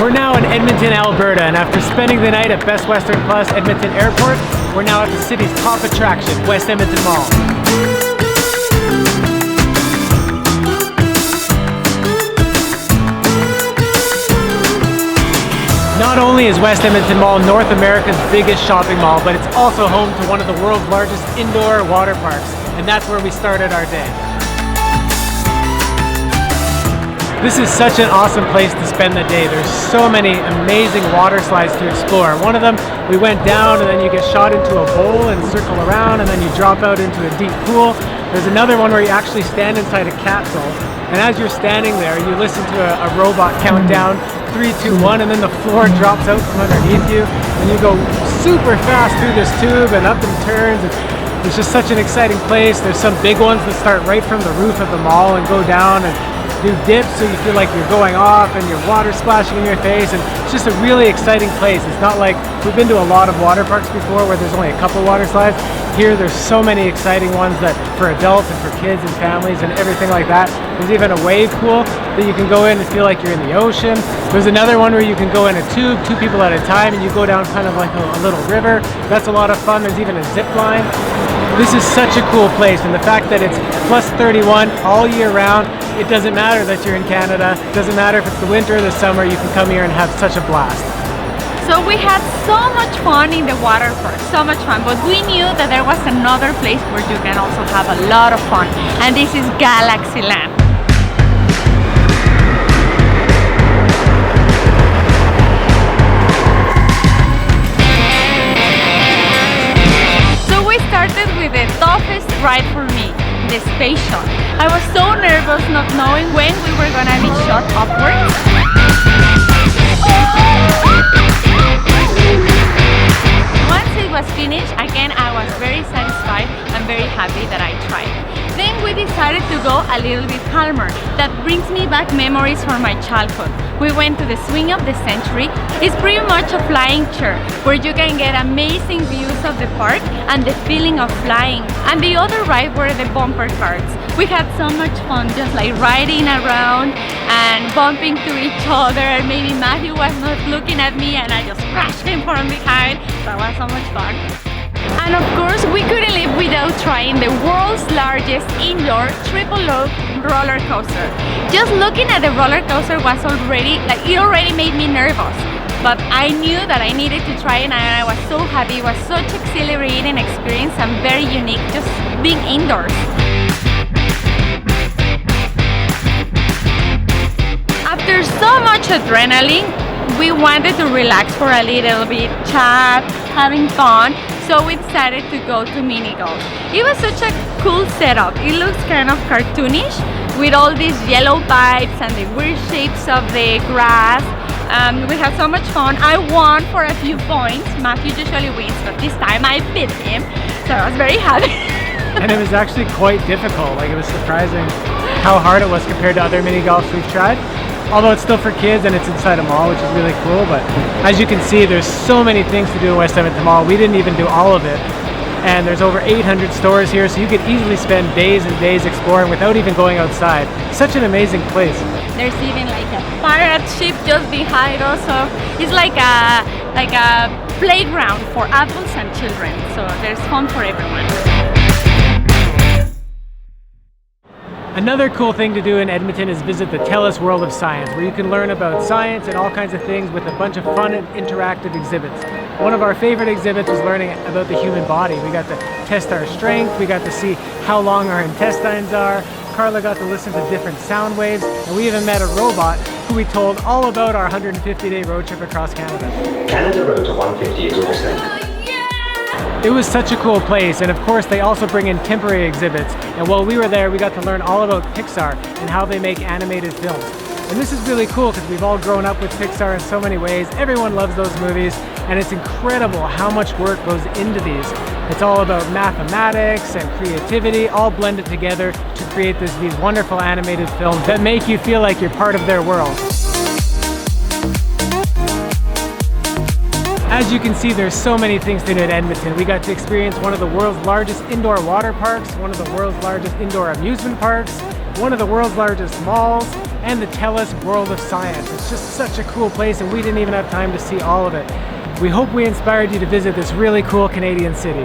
We're now in Edmonton, Alberta, and after spending the night at Best Western Plus Edmonton Airport, we're now at the city's top attraction, West Edmonton Mall. Not only is West Edmonton Mall North America's biggest shopping mall, but it's also home to one of the world's largest indoor water parks, and that's where we started our day. This is such an awesome place to spend the day. There's so many amazing water slides to explore. One of them, we went down and then you get shot into a bowl and circle around and then you drop out into a deep pool. There's another one where you actually stand inside a capsule, and as you're standing there, you listen to a robot count down 3, 2, 1, and then the floor drops out from underneath you and you go super fast through this tube and up in turns. It's just such an exciting place. There's some big ones that start right from the roof of the mall and go down and do dips so you feel like you're going off and your water splashing in your face, and it's just a really exciting place. It's not like, we've been to a lot of water parks before where there's only a couple water slides. Here there's so many exciting ones that for adults and for kids and families and everything like that. There's even a wave pool that you can go in and feel like you're in the ocean. There's another one where you can go in a tube, 2 people at a time, and you go down kind of like a little river. That's a lot of fun. There's even a zip line. This is such a cool place, and the fact that it's plus 31 all year round, it doesn't matter that you're in Canada. It doesn't matter if it's the winter or the summer, you can come here and have such a blast. So we had so much fun in the water park, so much fun, but we knew that there was another place where you can also have a lot of fun, and this is Galaxyland. So we started with the toughest ride for me, the space shot. I was so nervous not knowing when we were gonna be shot upwards. Once it was finished, again I was very satisfied and very happy that I tried. Then we decided to go a little bit calmer. That brings me back memories from my childhood. We went to the Swing of the Century. It's pretty much a flying chair where you can get amazing views of the park and the feeling of flying. And the other ride were the bumper cars. We had so much fun just like riding around and bumping to each other. Maybe Matthew was not looking at me and I just crashed him from behind. That was so much fun. And of course, we couldn't live without trying the world's largest indoor triple loop roller coaster. Just looking at the roller coaster was already, it already made me nervous. But I knew that I needed to try it and I was so happy. It was such an exhilarating experience and very unique just being indoors. After so much adrenaline, we wanted to relax for a little bit, chat, having fun. So we decided to go to mini golf. It was such a cool setup. It looks kind of cartoonish with all these yellow pipes and the weird shapes of the grass. We had so much fun. I won for a few points. Matthew usually wins, but this time I beat him. So I was very happy. And it was actually quite difficult. Like, it was surprising how hard it was compared to other mini golfs we've tried. Although it's still for kids and it's inside a mall, which is really cool. But as you can see, there's so many things to do in West Edmonton Mall. We didn't even do all of it. And there's over 800 stores here, so you could easily spend days and days exploring without even going outside. Such an amazing place. There's even like a pirate ship just behind us. So it's like a playground for adults and children. So there's fun for everyone. Another cool thing to do in Edmonton is visit the Telus World of Science, where you can learn about science and all kinds of things with a bunch of fun and interactive exhibits. One of our favorite exhibits was learning about the human body. We got to test our strength, we got to see how long our intestines are, Karla got to listen to different sound waves, and we even met a robot who we told all about our 150-day road trip across Canada. Canada Road to 150 exhausting. It was such a cool place, and of course they also bring in temporary exhibits, and while we were there we got to learn all about Pixar and how they make animated films. And this is really cool because we've all grown up with Pixar in so many ways. Everyone loves those movies, and it's incredible how much work goes into these. It's all about mathematics and creativity all blended together to create these wonderful animated films that make you feel like you're part of their world. As you can see, there's so many things to do in Edmonton. We got to experience one of the world's largest indoor water parks, one of the world's largest indoor amusement parks, one of the world's largest malls, and the Telus World of Science. It's just such a cool place, and we didn't even have time to see all of it. We hope we inspired you to visit this really cool Canadian city.